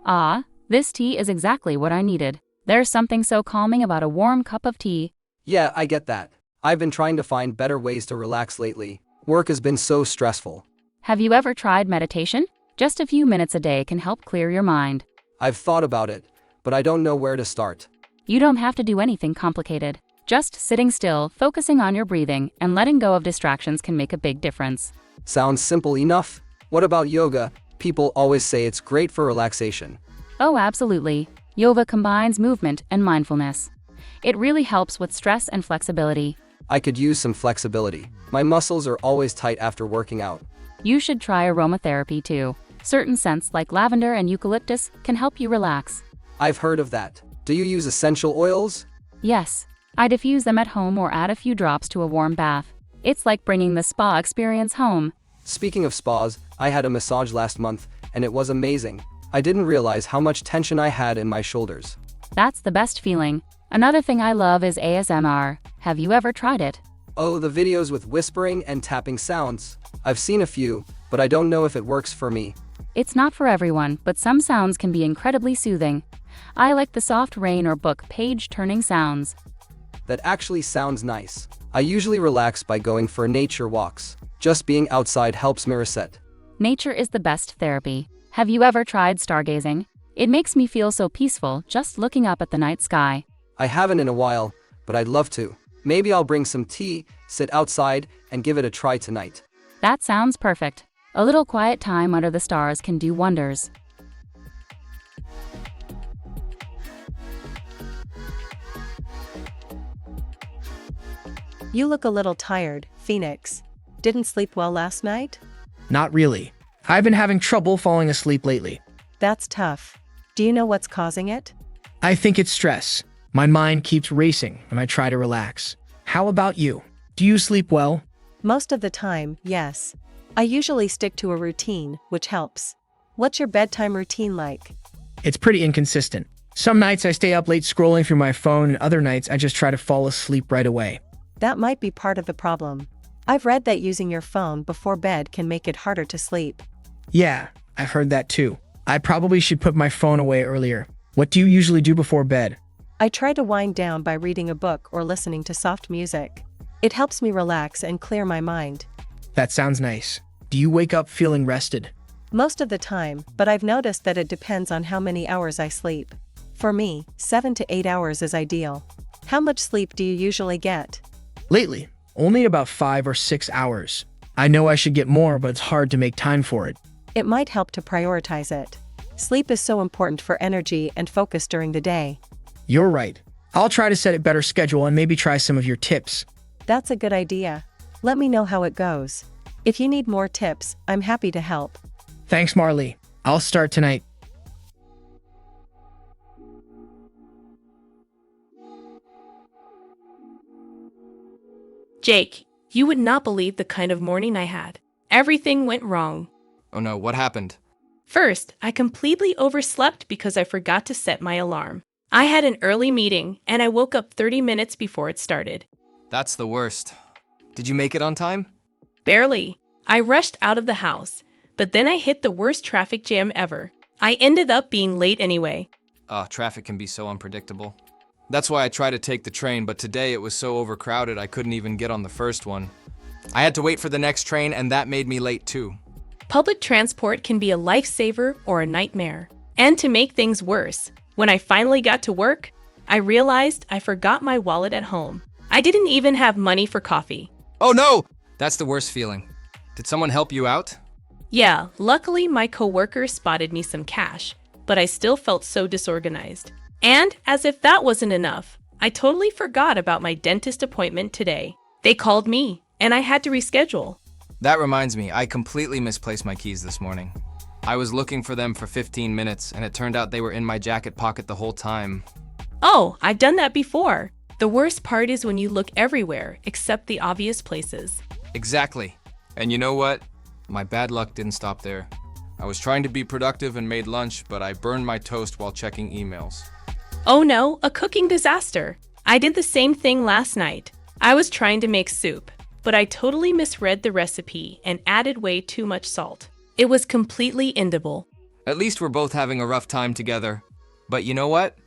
Ah, this tea is exactly what I needed. There's something so calming about a warm cup of tea. Yeah, I get that. I've been trying to find better ways to relax lately. Work has been so stressful. Have you ever tried meditation? Just a few minutes a day can help clear your mind. I've thought about it, but I don't know where to start. You don't have to do anything complicated. Just sitting still, focusing on your breathing, and letting go of distractions can make a big difference. Sounds simple enough. What about yoga? People always say it's great for relaxation. Oh, absolutely. Yoga combines movement and mindfulness. It really helps with stress and flexibility. I could use some flexibility. My muscles are always tight after working out. You should try aromatherapy too. Certain scents like lavender and eucalyptus can help you relax. I've heard of that. Do you use essential oils? Yes. I diffuse them at home or add a few drops to a warm bath. It's like bringing the spa experience home. Speaking of spas, I had a massage last month, and it was amazing. I didn't realize how much tension I had in my shoulders. That's the best feeling. Another thing I love is ASMR. Have you ever tried it? Oh, the videos with whispering and tapping sounds. I've seen a few, but I don't know if it works for me. It's not for everyone, but some sounds can be incredibly soothing. I like the soft rain or book page-turning sounds. That actually sounds nice. I usually relax by going for nature walks. Just being outside helps me reset. Nature is the best therapy. Have you ever tried stargazing? It makes me feel so peaceful just looking up at the night sky. I haven't in a while, but I'd love to. Maybe I'll bring some tea, sit outside, and give it a try tonight. That sounds perfect. A little quiet time under the stars can do wonders. You look a little tired, Phoenix. Didn't sleep well last night? Not really. I've been having trouble falling asleep lately. That's tough. Do you know what's causing it? I think it's stress. My mind keeps racing when I try to relax. How about you? Do you sleep well? Most of the time, yes. I usually stick to a routine, which helps. What's your bedtime routine like? It's pretty inconsistent. Some nights I stay up late scrolling through my phone, and other nights I just try to fall asleep right away. That might be part of the problem. I've read that using your phone before bed can make it harder to sleep. Yeah, I've heard that too. I probably should put my phone away earlier. What do you usually do before bed? I try to wind down by reading a book or listening to soft music. It helps me relax and clear my mind. That sounds nice. Do you wake up feeling rested? Most of the time, but I've noticed that it depends on how many hours I sleep. For me, 7 to 8 hours is ideal. How much sleep do you usually get? Lately, only about 5 or 6 hours. I know I should get more, but it's hard to make time for it. It might help to prioritize it. Sleep is so important for energy and focus during the day. You're right. I'll try to set a better schedule and maybe try some of your tips. That's a good idea. Let me know how it goes. If you need more tips, I'm happy to help. Thanks, Marley. I'll start tonight. Jake, you would not believe the kind of morning I had. Everything went wrong. Oh no, what happened? First, I completely overslept because I forgot to set my alarm. I had an early meeting, and I woke up 30 minutes before it started. That's the worst. Did you make it on time? Barely. I rushed out of the house, but then I hit the worst traffic jam ever. I ended up being late anyway. Traffic can be so unpredictable. That's why I try to take the train, but today it was so overcrowded I couldn't even get on the first one. I had to wait for the next train, and that made me late too. Public transport can be a lifesaver or a nightmare. And to make things worse, when I finally got to work, I realized I forgot my wallet at home. I didn't even have money for coffee. Oh no! That's the worst feeling. Did someone help you out? Yeah, luckily my coworker spotted me some cash, but I still felt so disorganized. And as if that wasn't enough, I totally forgot about my dentist appointment today. They called me, and I had to reschedule. That reminds me, I completely misplaced my keys this morning. I was looking for them for 15 minutes, and it turned out they were in my jacket pocket the whole time. Oh, I've done that before. The worst part is when you look everywhere except the obvious places. Exactly. And you know what? My bad luck didn't stop there. I was trying to be productive and made lunch, but I burned my toast while checking emails. Oh no, a cooking disaster. I did the same thing last night. I was trying to make soup, but I totally misread the recipe and added way too much salt. It was completely inedible. At least we're both having a rough time together. But you know what?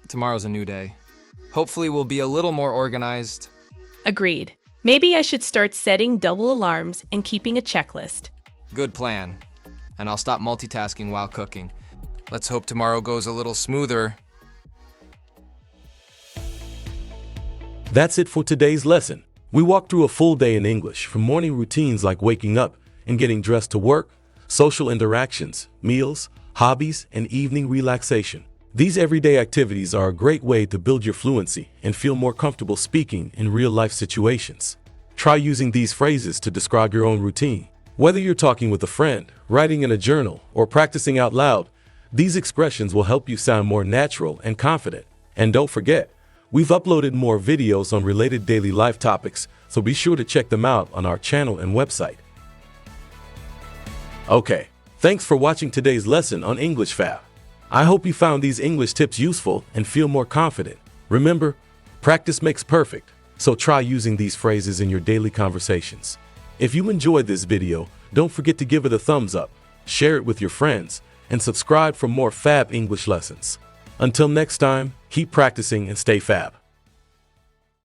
Tomorrow's a new day. Hopefully we'll be a little more organized. Agreed. Maybe I should start setting double alarms and keeping a checklist. Good plan. And I'll stop multitasking while cooking. Let's hope tomorrow goes a little smoother. That's it for today's lesson. We walked through a full day in English, from morning routines like waking up and getting dressed to work, social interactions, meals, hobbies, and evening relaxation. These everyday activities are a great way to build your fluency and feel more comfortable speaking in real-life situations. Try using these phrases to describe your own routine. Whether you're talking with a friend, writing in a journal, or practicing out loud, these expressions will help you sound more natural and confident. And don't forget, we've uploaded more videos on related daily life topics, so be sure to check them out on our channel and website. Okay, thanks for watching today's lesson on English Fab. I hope you found these English tips useful and feel more confident. Remember, practice makes perfect, so try using these phrases in your daily conversations. If you enjoyed this video, don't forget to give it a thumbs up, share it with your friends, and subscribe for more Fab English lessons. Until next time, keep practicing and stay Fab.